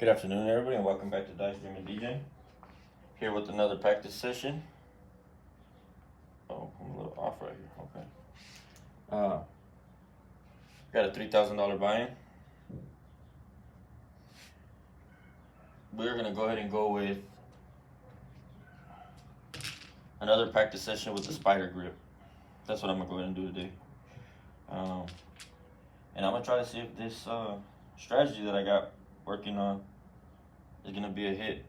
Good afternoon, everybody, and welcome back to Dice Dreaming DJ. Here with another practice session. Oh, I'm a little off right here. Okay. Got a $3,000 buy-in. We're gonna go ahead and go with another practice session with the spider grip. That's what I'm gonna go ahead and do today. And I'm gonna try to see if this strategy that I got working on is gonna be a hit.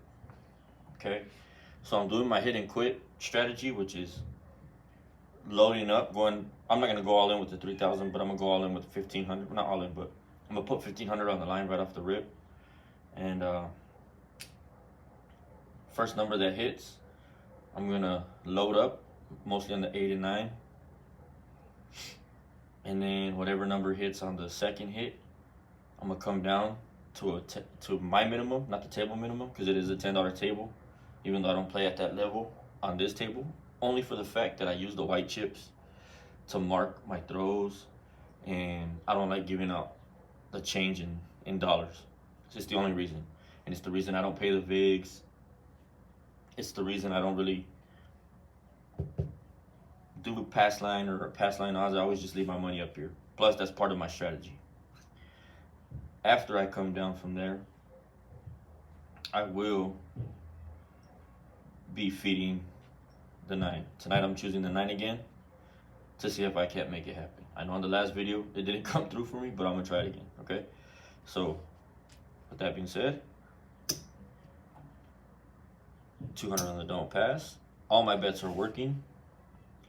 Okay. So I'm doing my hit and quit strategy, which is loading up, I'm not gonna go all in with the 3,000, but I'm gonna go all in with 1,500. Not all in, but I'm gonna put 1,500 on the line right off the rip. And first number that hits, I'm gonna load up, mostly on the 8 and 9. And then whatever number hits on the second hit, I'm gonna come down to my minimum, not the table minimum, because it is a $10 table, even though I don't play at that level on this table, only for the fact that I use the white chips to mark my throws, and I don't like giving out the change in dollars. It's just the only reason. And it's the reason I don't pay the VIGs. It's the reason I don't really do pass line or pass line odds. I always just leave my money up here. Plus, that's part of my strategy. After I come down from there, I will be feeding the 9. Tonight I'm choosing the 9 again to see if I can't make it happen. I know on the last video it didn't come through for me, but I'm gonna try it again, okay? So, with that being said, 200 on the don't pass. All my bets are working.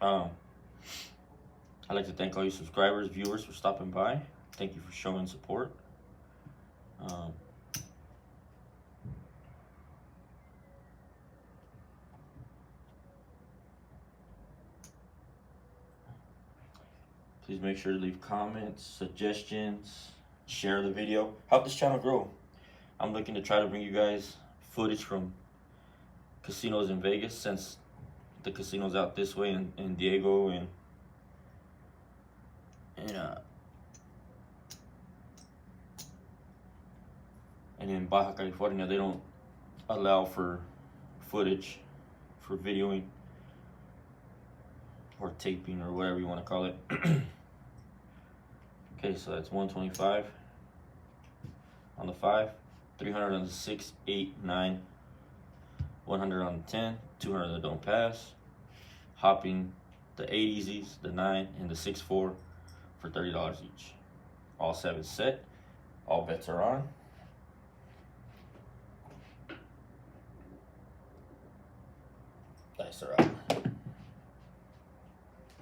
I'd like to thank all you subscribers, viewers for stopping by. Thank you for showing support. Please make sure to leave comments, suggestions, share the video. Help this channel grow. I'm looking to try to bring you guys footage from casinos in Vegas, since the casinos out this way in Diego and in Baja California, they don't allow for footage for videoing or taping or whatever you want to call it. Okay, so that's 125 on the 5, 300 on the 6, 8, 9, 100 on the 10, 200 on the don't pass, hopping the 8 easies, the 9, and the 6-4 for $30 each. All 7 set. All bets are on. Dice are out.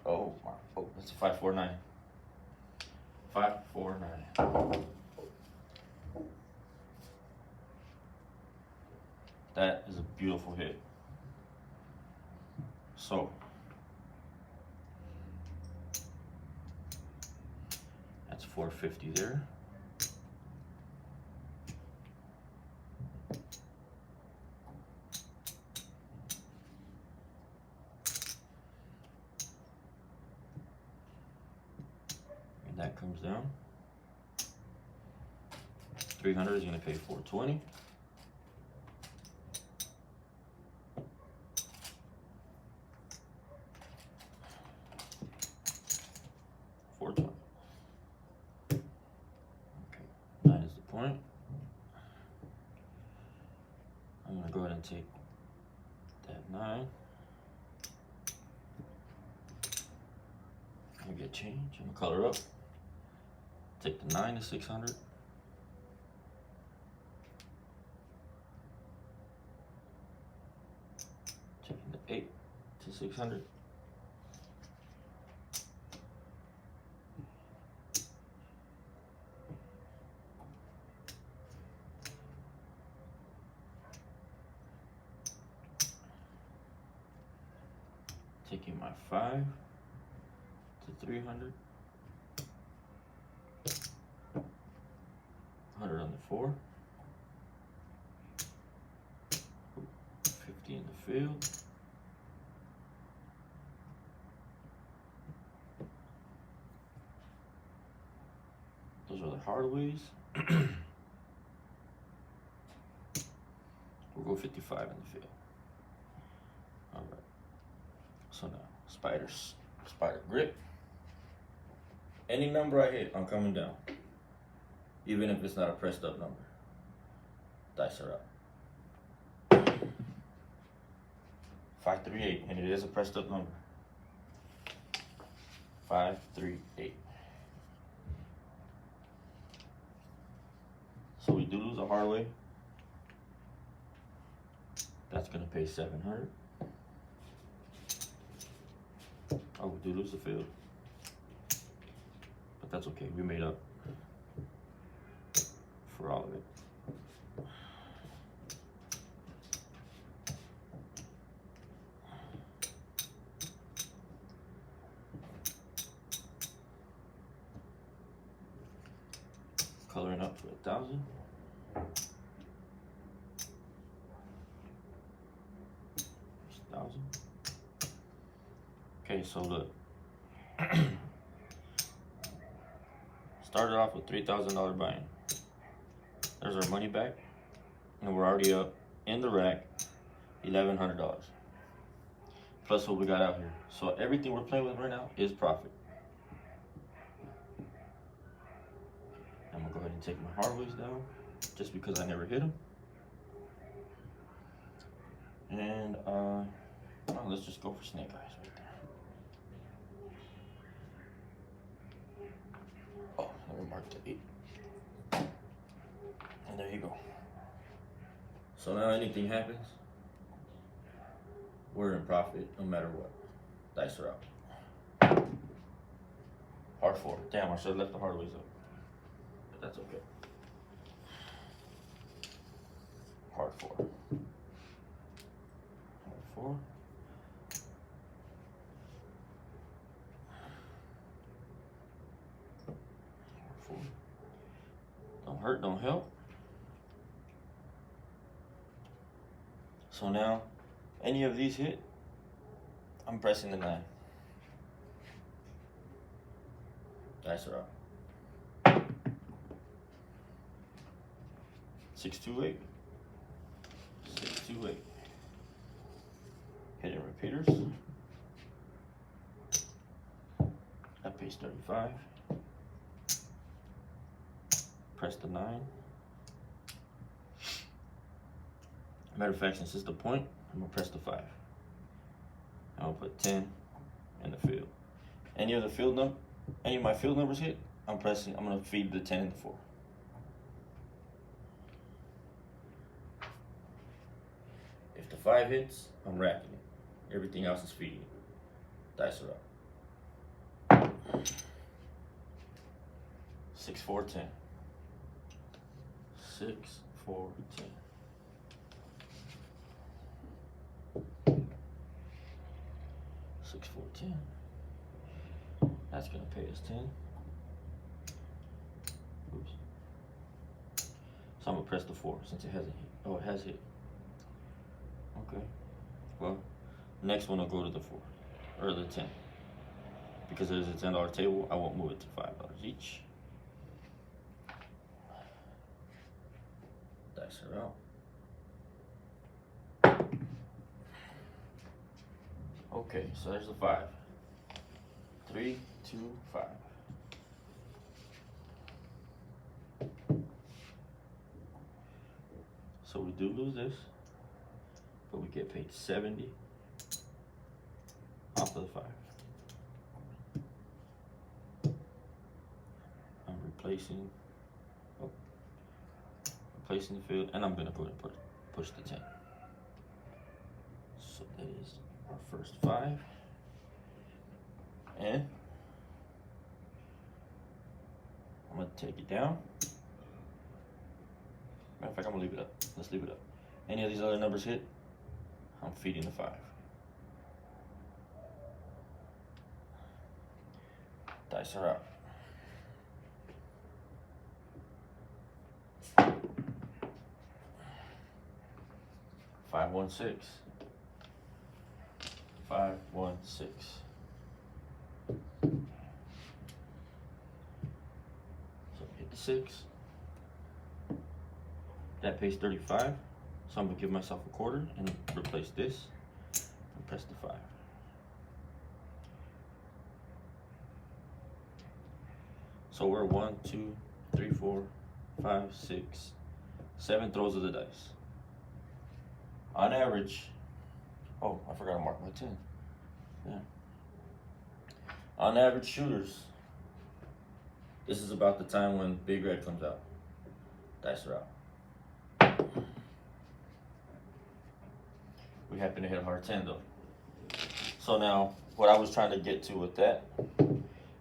Oh, that's a 5-4-9. 5-4-9. That is a beautiful hit. So, that's 450 there. And that comes down. 300 is going to pay 420. Okay, 9 is the point. I'm going to go ahead and take that 9. I'm going to get change. I'm going to color up. Take the 9 to 600. Taking the 8 to 600. Taking my 5 to 300. 100 on the 4. 50 in the field. Those are the hard ways. We'll go 55 in the field. All right. So now, spider grip. Any number I hit, I'm coming down. Even if it's not a pressed up number. Dice are out. 538, and it is a pressed up number. 538. So we do lose a hard way. That's gonna pay 700. Oh, we do lose the field. But that's okay, we made up for all of it. Coloring up to 1,000. Okay, so look. Started off with $3,000 buy-in. There's our money back, and we're already up in the rack $1,100. Plus what we got out here. So everything we're playing with right now is profit. I'm gonna go ahead and take my hardways down, just because I never hit them. And let's just go for snake eyes right there. Oh, let me mark the 8. And there you go. So now anything happens, we're in profit no matter what. Dice are out. Hard 4. Damn, I should have left the hardways up. But that's okay. Hard 4. Hard 4. Don't hurt, don't help. So now, any of these hit, I'm pressing the 9. Dice are out. 628. 628. Hidden repeaters. That pays 35. Press the 9. Matter of fact, since it's the point, I'm gonna press the 5. I'm gonna put 10 in the field. Any of my field numbers hit, I'm gonna feed the 10 and the 4. If the 5 hits, I'm racking it. Everything else is feeding it. Dice are up. 6, 4, 10. 6, 4, 10. 6, 4, 10. That's gonna pay us 10. Oops. So I'm gonna press the 4 since it hasn't hit. Oh, it has hit. Okay. Well, next one will go to the 4 or the 10. Because it is a $10 table, I won't move it to $5 each. Dice are out. Okay, so there's the 5. 3, 2, 5. So we do lose this, but we get paid 70 off of the 5. I'm replacing the field, and I'm gonna go and push the 10. So that is our first 5. And I'm gonna take it down. Matter of fact, I'm gonna leave it up. Let's leave it up. Any of these other numbers hit, I'm feeding the 5. Dice are out. Five, 1, 6. 5, 1, 6. So hit the 6. That pays 35. So I'm gonna give myself a quarter and replace this and press the 5. So we're 1, 2, 3, 4, 5, 6, 7 throws of the dice. On average, oh, I forgot to mark my 10. Yeah. On average, shooters, this is about the time when Big Red comes out. Dice are out. We happen to hit a hard 10 though. So now, what I was trying to get to with that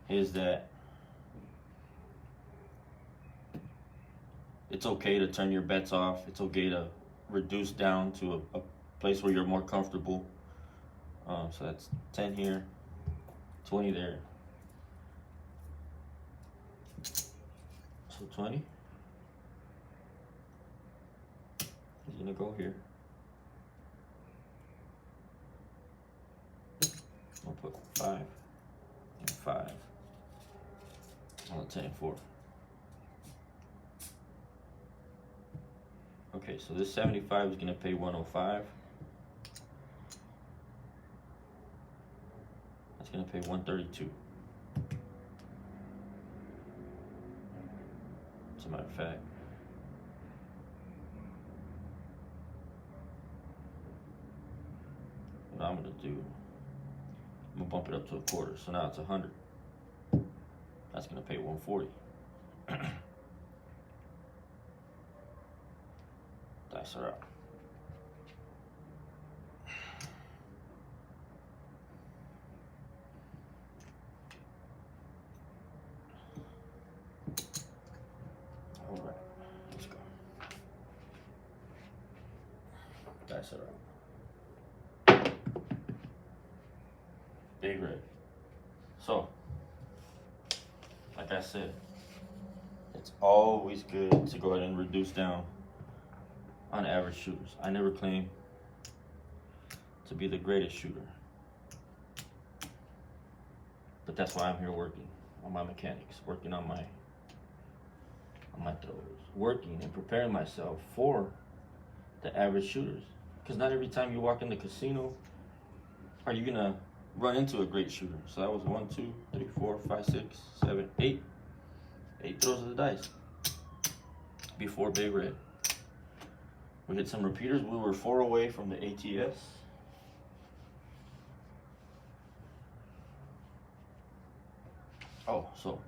is that it's okay to turn your bets off. It's okay to reduce down to a place where you're more comfortable. So that's 10 here, 20 there. So 20 is gonna go here. I'll put 5 and 5 on the 10 and 4. Okay, so this 75 is gonna pay 105. That's gonna pay 132. As a matter of fact, what I'm gonna do, I'm gonna bump it up to a quarter. So now it's 100. That's gonna pay 140. Dice are out. All right, let's go. Dice are out. Big Red. So, like I said, it's always good to go ahead and reduce down on average shooters. I never claim to be the greatest shooter, but that's why I'm here working on my mechanics, working on my throws, working and preparing myself for the average shooters. Because not every time you walk in the casino are you gonna run into a great shooter. So that was 1, 2, 3, 4, 5, 6, 7, 8. 8 throws of the dice before Big Red. We hit some repeaters. We were 4 away from the ATS. Oh, so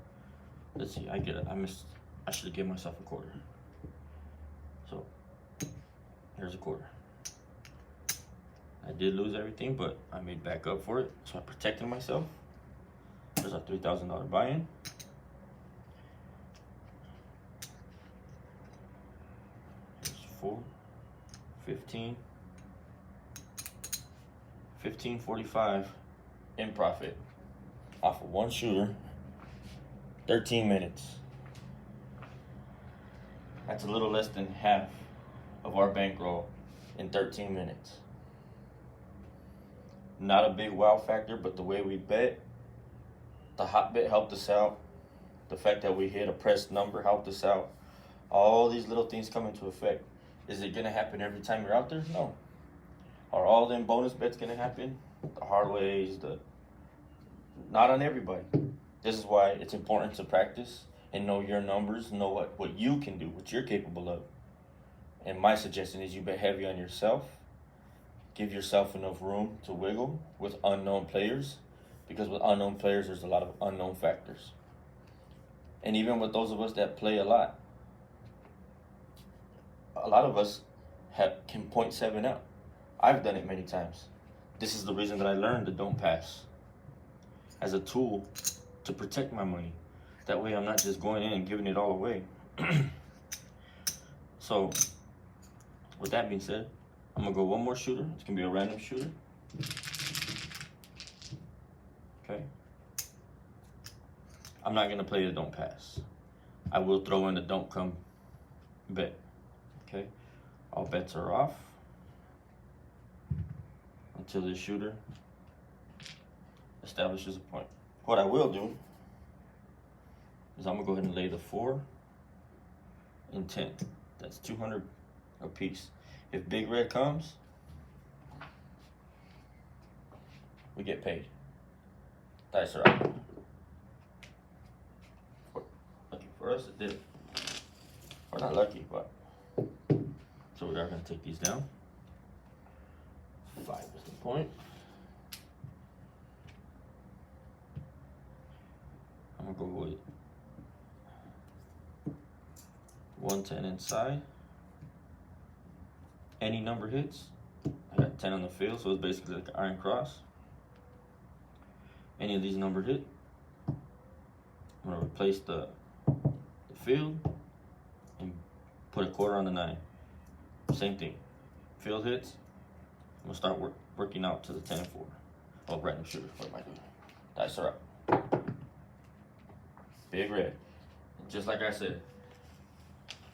let's see. I get it. I should have given myself a quarter. So here's a quarter. I did lose everything, but I made back up for it. So I protected myself. There's a $3,000 buy-in. Here's 4, 15, 15.45 in profit off of one shooter, 13 minutes. That's a little less than half of our bankroll in 13 minutes. Not a big wow factor, but the way we bet, the hot bet helped us out. The fact that we hit a pressed number helped us out. All these little things come into effect. Is it gonna happen every time you're out there? No. Are all them bonus bets gonna happen? The hard ways, not on everybody. This is why it's important to practice and know your numbers, know what you can do, what you're capable of. And my suggestion is you bet heavy on yourself. Give yourself enough room to wiggle with unknown players, because with unknown players, there's a lot of unknown factors. And even with those of us that play a lot of us can 0.7 out. I've done it many times. This is the reason that I learned the don't pass as a tool to protect my money. That way I'm not just going in and giving it all away. So, with that being said, I'm gonna go one more shooter. It's gonna be a random shooter. Okay. I'm not gonna play the don't pass. I will throw in the don't come bet. Okay. All bets are off until this shooter establishes a point. What I will do is I'm gonna go ahead and lay the 4 and 10. That's 200 a piece. If big red comes, we get paid. Dice are out. Lucky for us, it did. Or not lucky, but. So we are going to take these down. 5 is the point. I'm going to go with 110 inside. Any number hits. I got 10 on the field, so it's basically like an iron cross. Any of these numbered hit. I'm going to replace the field and put a quarter on the 9. Same thing. Field hits. I'm going to start working out to the 10 and 4. Oh, random shooter. What am I doing? Dice are up. Big red. And just like I said,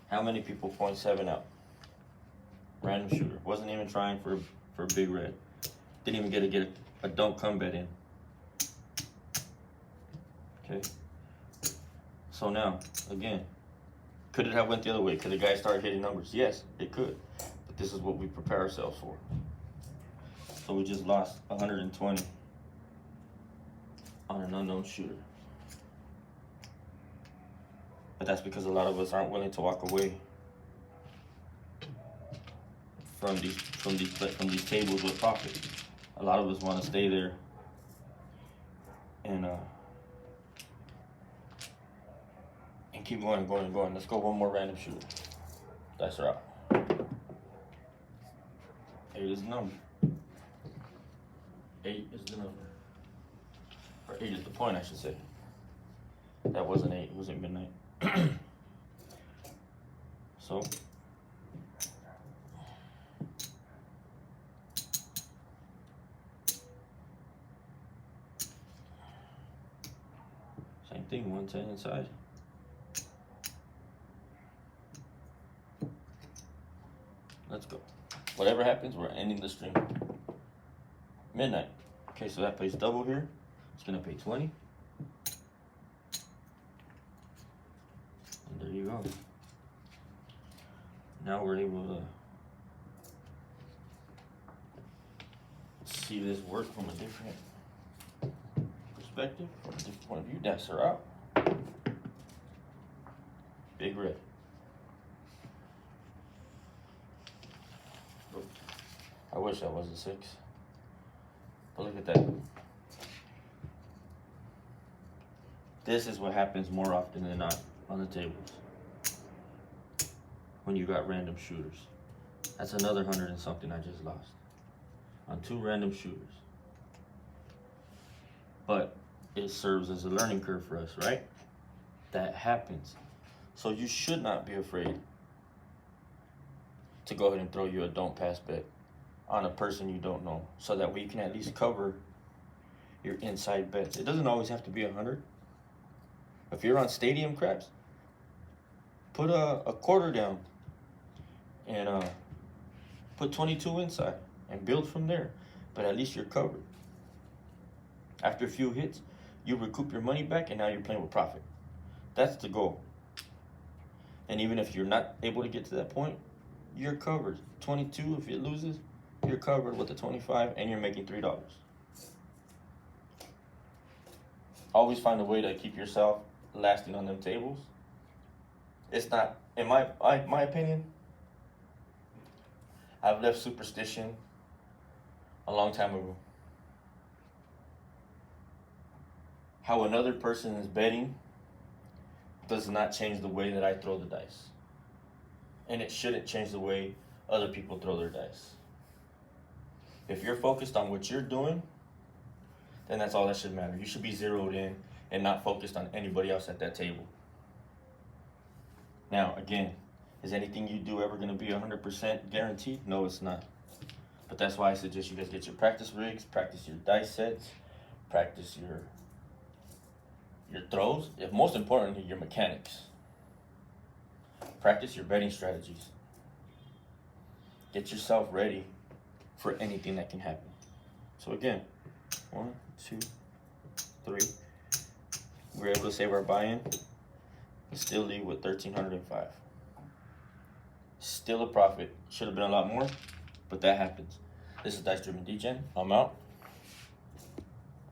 how many people point 7 out? Random shooter. Wasn't even trying for big red. Didn't even get a don't come bet in. Okay. So now, again, could it have went the other way? Could the guy start hitting numbers? Yes, it could. But this is what we prepare ourselves for. So we just lost 120 on an unknown shooter. But that's because a lot of us aren't willing to walk away from these tables with profit. A lot of us want to stay there and keep going and going and going. Let's go one more random shooter. Dice are out. 8 is the number. 8 is the number. Or 8 is the point, I should say. That wasn't 8, it was at midnight. So same thing, 110 inside. Let's go. Whatever happens, we're ending the stream. Midnight. Okay, so that plays double here. It's gonna pay 20. And there you go. Now we're able to see this work from a different perspective, from a different point of view. Dice are out. Big red. I wish that was a 6. But look at that. This is what happens more often than not on the tables. When you got random shooters. That's another 100 and something I just lost. On 2 random shooters. But it serves as a learning curve for us, right? That happens. So you should not be afraid to go ahead and throw you a don't pass bet on a person you don't know, so that way you can at least cover your inside bets. It doesn't always have to be 100. If you're on stadium craps, put a quarter down and put 22 inside and build from there. But at least you're covered. After a few hits, you recoup your money back and now you're playing with profit. That's the goal. And even if you're not able to get to that point, you're covered. 22, if it loses, you're covered with the 25 and you're making $3. Always find a way to keep yourself lasting on them tables. It's not, in my opinion, I've left superstition a long time ago. How another person is betting does not change the way that I throw the dice. And it shouldn't change the way other people throw their dice. If you're focused on what you're doing, then that's all that should matter. You should be zeroed in and not focused on anybody else at that table. Now, again, is anything you do ever going to be 100% guaranteed? No, it's not. But that's why I suggest you guys get your practice rigs, practice your dice sets, practice your throws, if most importantly, your mechanics. Practice your betting strategies. Get yourself ready for anything that can happen. So again, 1, 2, 3. We're able to save our buy-in and still leave with 1,305. Still a profit. Should have been a lot more, but that happens. This is Dice Driven DGen. I'm out.